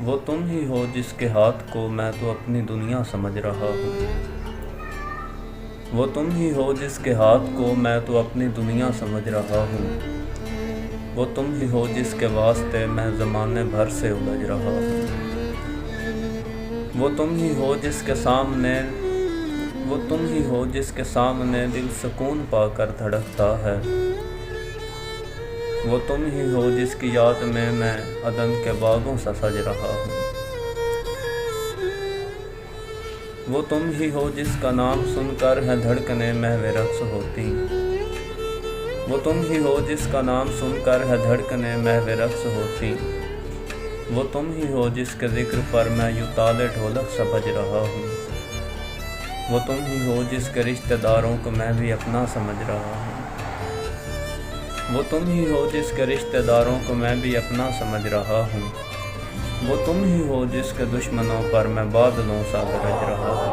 وہ تم ہی ہو جس کے ہاتھ کو میں تو اپنی دنیا سمجھ رہا ہوں۔ وہ تم ہی ہو جس کے ہاتھ کو میں تو اپنی دنیا سمجھ رہا ہوں۔ وہ تم ہی ہو جس کے واسطے میں زمانے بھر سے الجھ رہا ہوں۔ وہ تم ہی ہو جس کے سامنے دل سکون پا کر دھڑکتا ہے۔ وہ تم ہی ہو جس کی یاد میں عدن کے باغوں سا سج رہا ہوں۔ وہ تم ہی ہو جس کا نام سن کر ہے دھڑکنیں محو رقص ہوتی۔ وہ تم ہی ہو جس کا نام سن کر ہے دھڑکنیں محو رقص ہوتی۔ وہ تم ہی ہو جس کے ذکر پر میں یوں تالے ڈھولک سا بج رہا ہوں۔ وہ تم ہی ہو جس کے رشتہ داروں کو میں بھی اپنا سمجھ رہا ہوں۔ وہ تم ہی ہو جس کے رشتہ داروں کو میں بھی اپنا سمجھ رہا ہوں۔ وہ تم ہی ہو جس کے دشمنوں پر میں بادلوں سا گرج رہا ہوں۔